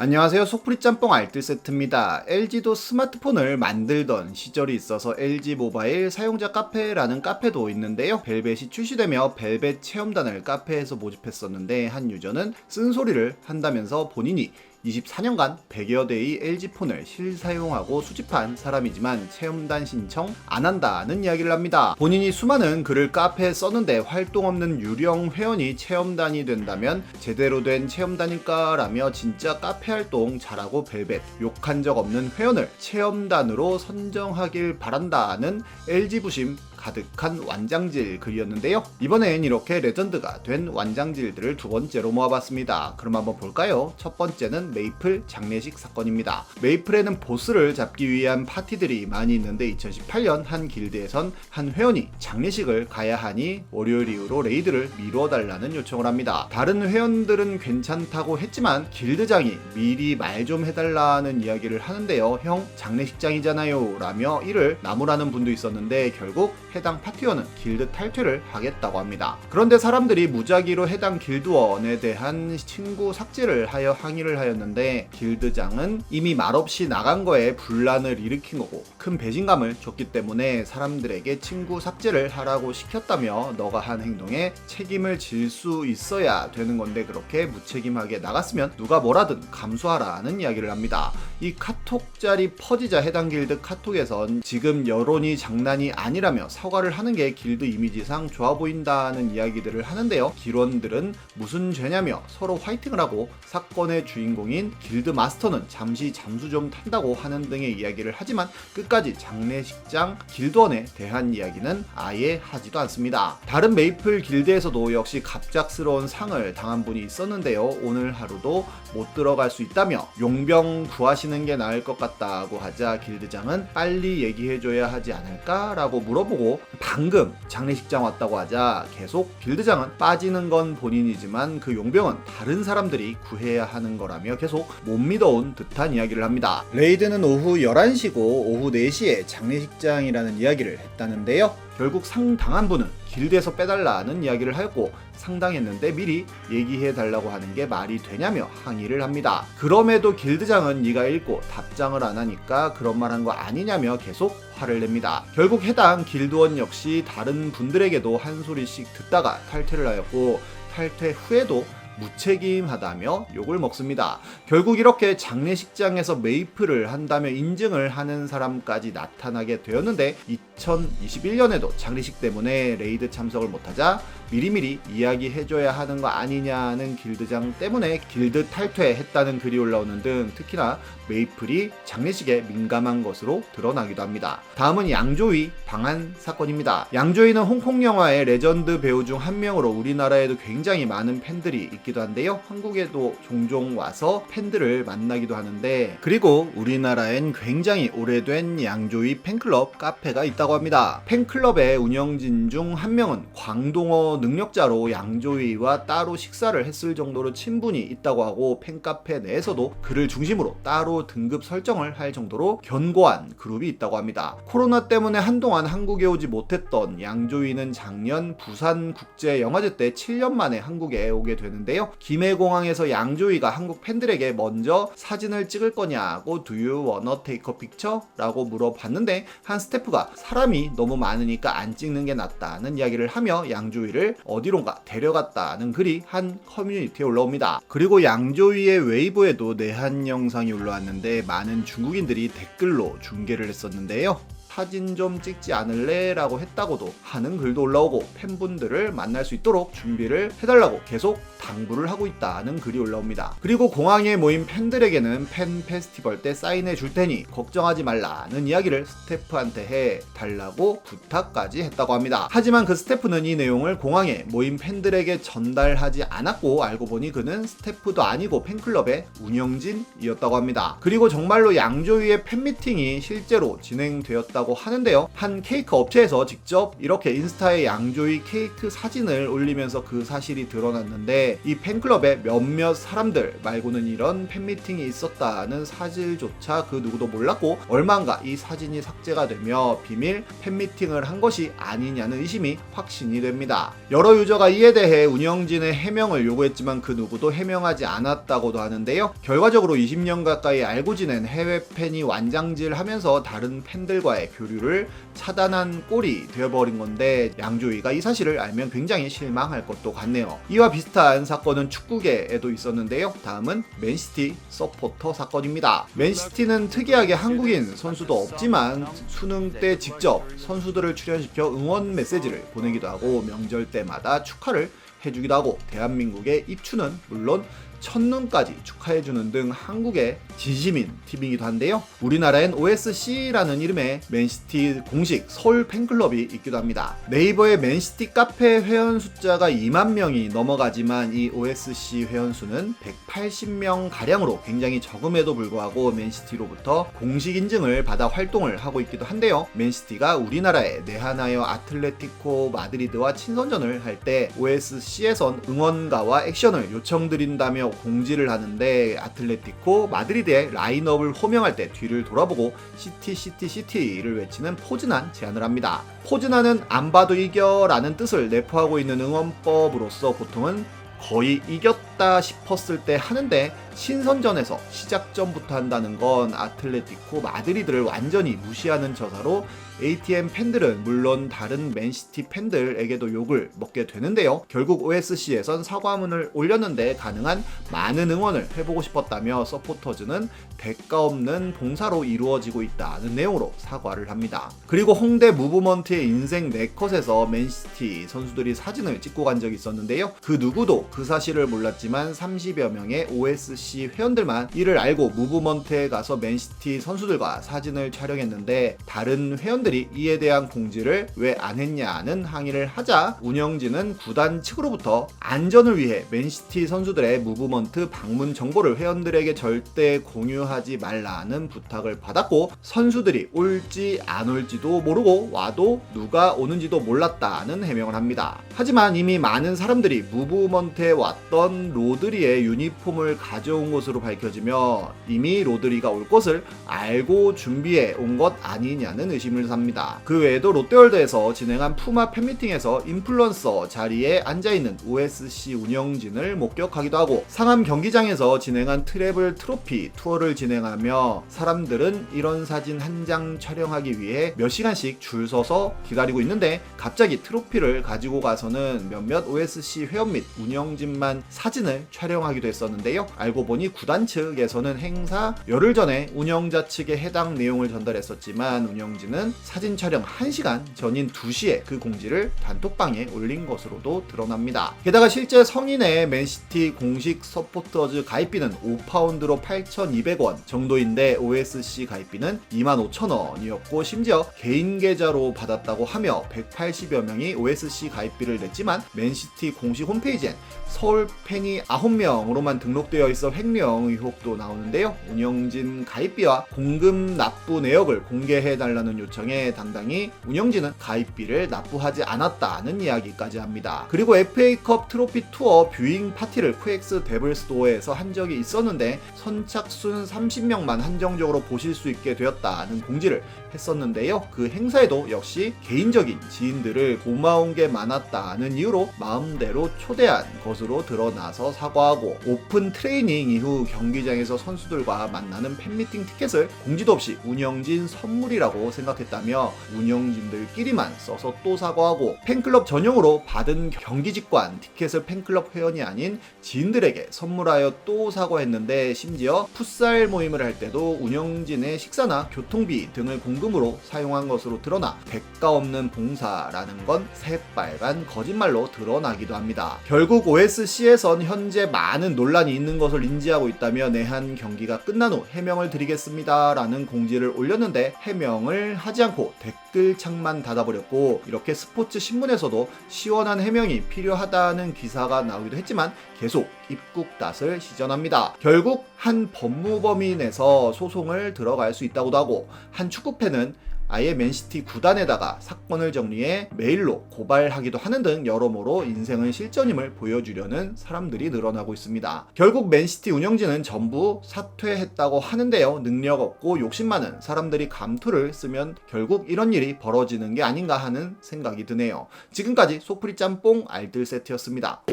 안녕하세요. 속풀이 짬뽕 알뜰 세트입니다. LG도 스마트폰을 만들던 시절이 있어서 LG 모바일 사용자 카페라는 카페도 있는데요. 벨벳이 출시되며 벨벳 체험단을 카페에서 모집했었는데 한 유저는 쓴소리를 한다면서 본인이 24년간 100여 대의 LG폰을 실사용하고 수집한 사람이지만 체험단 신청 안 한다는 이야기를 합니다. 본인이 수많은 글을 카페에 썼는데 활동 없는 유령 회원이 체험단이 된다면 제대로 된 체험단일까 라며 진짜 카페 활동 잘하고 벨벳 욕한 적 없는 회원을 체험단으로 선정하길 바란다는 LG 부심 가득한 완장질 글이었는데요. 이번엔 이렇게 레전드가 된 완장질들을 두 번째로 모아봤습니다. 그럼 한번 볼까요? 첫 번째는 메이플 장례식 사건입니다. 메이플에는 보스를 잡기 위한 파티들이 많이 있는데 2018년 한 길드에선 한 회원이 장례식을 가야 하니 월요일 이후로 레이드를 미뤄달라는 요청을 합니다. 다른 회원들은 괜찮다고 했지만 길드장이 미리 말 좀 해달라는 이야기를 하는데요. 형 장례식장이잖아요 라며 이를 나무라는 분도 있었는데 결국 해당 파티원은 길드 탈퇴를 하겠다고 합니다. 그런데 사람들이 무작위로 해당 길드원에 대한 친구 삭제를 하여 항의를 하였는데 길드장은 이미 말없이 나간 거에 분란을 일으킨 거고 큰 배신감을 줬기 때문에 사람들에게 친구 삭제를 하라고 시켰다며 너가 한 행동에 책임을 질 수 있어야 되는 건데 그렇게 무책임하게 나갔으면 누가 뭐라든 감수하라는 이야기를 합니다. 이 카톡짤이 퍼지자 해당 길드 카톡에선 지금 여론이 장난이 아니라며 사과를 하는 게 길드 이미지상 좋아 보인다는 이야기들을 하는데요. 길원들은 무슨 죄냐며 서로 화이팅을 하고 사건의 주인공인 길드 마스터는 잠시 잠수 좀 탄다고 하는 등의 이야기를 하지만 끝까지 장례식장 길드원에 대한 이야기는 아예 하지도 않습니다. 다른 메이플 길드에서도 역시 갑작스러운 상을 당한 분이 있었는데요. 오늘 하루도 못 들어갈 수 있다며 용병 구하시는 게 나을 것 같다고 하자 길드장은 빨리 얘기해줘야 하지 않을까라고 물어보고 방금 장례식장 왔다고 하자 계속 길드장은 빠지는 건 본인이지만 그 용병은 다른 사람들이 구해야 하는 거라며 계속 못 믿어온 듯한 이야기를 합니다. 레이드는 오후 11시고 오후 4시에 장례식장이라는 이야기를 했다는데요. 결국 상당한 분은 길드에서 빼달라는 이야기를 하였고 상당했는데 미리 얘기해달라고 하는 게 말이 되냐며 항의를 합니다. 그럼에도 길드장은 네가 읽고 답장을 안 하니까 그런 말 한 거 아니냐며 계속 화를 냅니다. 결국 해당 길드원 역시 다른 분들에게도 한 소리씩 듣다가 탈퇴를 하였고 탈퇴 후에도 무책임하다며 욕을 먹습니다. 결국 이렇게 장례식장에서 메이플을 한다며 인증을 하는 사람까지 나타나게 되었는데 2021년에도 장례식 때문에 레이드 참석을 못하자 미리미리 이야기해줘야 하는 거 아니냐는 길드장 때문에 길드 탈퇴했다는 글이 올라오는 등 특히나 메이플이 장례식에 민감한 것으로 드러나기도 합니다. 다음은 양조위 방한 사건입니다. 양조위는 홍콩 영화의 레전드 배우 중 한 명으로 우리나라에도 굉장히 많은 팬들이 있기도 한데요. 한국에도 종종 와서 팬들을 만나기도 하는데 그리고 우리나라엔 굉장히 오래된 양조위 팬클럽 카페가 있다고 합니다. 팬클럽의 운영진 중 한 명은 광동어 능력자로 양조위와 따로 식사를 했을 정도로 친분이 있다고 하고 팬카페 내에서도 그를 중심으로 따로 등급 설정을 할 정도로 견고한 그룹이 있다고 합니다. 코로나 때문에 한동안 한국에 오지 못했던 양조위는 작년 부산 국제영화제 때 7년 만에 한국에 오게 되는데요. 김해공항에서 양조위가 한국 팬들에게 먼저 사진을 찍을 거냐고 Do you wanna take a picture? 라고 물어봤는데 한 스태프가 사람이 너무 많으니까 안 찍는 게 낫다는 이야기를 하며 양조위를 어디론가 데려갔다는 글이 한 커뮤니티에 올라옵니다. 그리고 양조위의 웨이보에도 내한 영상이 올라왔는데 많은 중국인들이 댓글로 중계를 했었는데요. 사진 좀 찍지 않을래? 라고 했다고도 하는 글도 올라오고 팬분들을 만날 수 있도록 준비를 해달라고 계속 당부를 하고 있다는 글이 올라옵니다. 그리고 공항에 모인 팬들에게는 팬 페스티벌 때 사인해 줄 테니 걱정하지 말라는 이야기를 스태프한테 해 달라고 부탁까지 했다고 합니다. 하지만 그 스태프는 이 내용을 공항에 모인 팬들에게 전달하지 않았고 알고 보니 그는 스태프도 아니고 팬클럽의 운영진이었다고 합니다. 그리고 정말로 양조위의 팬미팅이 실제로 진행되었다고 하는데요. 한 케이크 업체에서 직접 이렇게 인스타에 양조위 케이크 사진을 올리면서 그 사실이 드러났는데 있는데 이 팬클럽에 몇몇 사람들 말고는 이런 팬미팅이 있었다는 사실조차 그 누구도 몰랐고 얼마 안가 이 사진이 삭제가 되며 비밀 팬미팅을 한 것이 아니냐는 의심이 확신이 됩니다. 여러 유저가 이에 대해 운영진의 해명을 요구했지만 그 누구도 해명하지 않았다고도 하는데요. 결과적으로 20년 가까이 알고 지낸 해외 팬이 완장질하면서 다른 팬들과의 교류를 차단한 꼴이 되어버린 건데 양조위가 이 사실을 알면 굉장히 실망할 것도 같네요. 이와 비슷한 사건은 축구계에도 있었는데요. 다음은 맨시티 서포터 사건입니다. 맨시티는 특이하게 한국인 선수도 없지만 수능 때 직접 선수들을 출연시켜 응원 메시지를 보내기도 하고 명절 때마다 축하를 해주기도 하고 대한민국의 입추는 물론 첫눈까지 축하해주는 등 한국의 진심인 팀이기도 한데요. 우리나라엔 OSC라는 이름의 맨시티 공식 서울 팬클럽이 있기도 합니다. 네이버의 맨시티 카페 회원 숫자가 2만 명이 넘어가지만 이 OSC 회원 수는 180명 가량으로 굉장히 적음에도 불구하고 맨시티로부터 공식 인증을 받아 활동을 하고 있기도 한데요. 맨시티가 우리나라에 내하나여 아틀레티코 마드리드와 친선전을 할 때 OSC에선 응원가와 액션을 요청드린다며 공지를 하는데 아틀레티코 마드리드의 라인업을 호명할 때 뒤를 돌아보고 시티를 외치는 포즈난 제안을 합니다. 포즈난은 안 봐도 이겨라는 뜻을 내포하고 있는 응원법으로서 보통은 거의 이겼다 싶었을 때 하는데 신선전에서 시작전부터 한다는 건 아틀레티코 마드리드를 완전히 무시하는 처사로 ATM 팬들은 물론 다른 맨시티 팬들에게도 욕을 먹게 되는데요. 결국 OSC에선 사과문을 올렸는데 가능한 많은 응원을 해보고 싶었다며 서포터즈는 대가 없는 봉사로 이루어지고 있다는 내용으로 사과를 합니다. 그리고 홍대 무브먼트의 인생 네컷에서 맨시티 선수들이 사진을 찍고 간 적이 있었는데요. 그 누구도 그 사실을 몰랐지만 30여 명의 OSC 회원들만 이를 알고 무브먼트에 가서 맨시티 선수들과 사진을 촬영했는데 다른 회원들이 이에 대한 공지를 왜 안 했냐는 항의를 하자 운영진은 구단 측으로부터 안전을 위해 맨시티 선수들의 무브먼트 방문 정보를 회원들에게 절대 공유하지 말라는 부탁을 받았고 선수들이 올지 안 올지도 모르고 와도 누가 오는지도 몰랐다는 해명을 합니다. 하지만 이미 많은 사람들이 무브먼트에 왔던 로드리의 유니폼을 가져온 것으로 밝혀지며 이미 로드리가 올 것을 알고 준비해 온 것 아니냐는 의심을 삽니다. 그 외에도 롯데월드에서 진행한 푸마 팬미팅에서 인플루언서 자리에 앉아있는 OSC 운영진을 목격하기도 하고 상암 경기장에서 진행한 트래블 트로피 투어를 진행하며 사람들은 이런 사진 한 장 촬영하기 위해 몇 시간씩 줄 서서 기다리고 있는데 갑자기 트로피를 가지고 가서는 몇몇 OSC 회원 및 운영진만 사진을 촬영하기도 했었는데요. 알고 보니 구단 측에서는 행사 열흘 전에 운영자 측에 해당 내용을 전달했었지만 운영진은 사진 촬영 1시간 전인 2시에 그 공지를 단톡방에 올린 것으로도 드러납니다. 게다가 실제 성인의 맨시티 공식 서포터즈 가입비는 5파운드로 8,200원 정도인데 OSC 가입비는 25,000원이었고 심지어 개인 계좌로 받았다고 하며 180여 명이 OSC 가입비를 냈지만 맨시티 공식 홈페이지엔 서울 팬이 9명으로만 등록되어 있어 횡령 의혹도 나오는데요. 운영진 가입비와 공금 납부 내역을 공개해달라는 요청에 당당히 운영진은 가입비를 납부하지 않았다는 이야기까지 합니다. 그리고 FA컵 트로피 투어 뷰잉 파티를 쿠엑스 데블스토어에서 한 적이 있었는데 선착순 30명만 한정적으로 보실 수 있게 되었다는 공지를 했었는데요. 그 행사에도 역시 개인적인 지인들을 고마운 게 많았다는 이유로 마음대로 초대한 것으로 드러나서 사과하고 오픈 트레이닝 이후 경기장에서 선수들과 만나는 팬미팅 티켓을 공지도 없이 운영진 선물이라고 생각했다며 운영진들끼리만 써서 또 사과하고 팬클럽 전용으로 받은 경기 직관 티켓을 팬클럽 회원이 아닌 지인들에게 선물하여 또 사과했는데 심지어 풋살 모임을 할 때도 운영진의 식사나 교통비 등을 공금으로 사용한 것으로 드러나 대가 없는 봉사라는 건 새빨간 거짓말로 드러나기도 합니다. 결국 OSC에선 현재 많은 논란이 있는 것을 인지하고 있다며 내한 경기가 끝난 후 해명을 드리겠습니다 라는 공지를 올렸는데 해명을 하지 않고 댓글창만 닫아버렸고 이렇게 스포츠 신문에서도 시원한 해명이 필요하다는 기사가 나오기도 했지만 계속 입국닷을 시전합니다. 결국 한 법무법인에서 소송을 들어갈 수 있다고도 하고 한 축구팬은 아예 맨시티 구단에다가 사건을 정리해 메일로 고발하기도 하는 등 여러모로 인생은 실전임을 보여주려는 사람들이 늘어나고 있습니다. 결국 맨시티 운영진은 전부 사퇴했다고 하는데요. 능력 없고 욕심 많은 사람들이 감투를 쓰면 결국 이런 일이 벌어지는 게 아닌가 하는 생각이 드네요. 지금까지 소프리 짬뽕 알뜰 세트였습니다.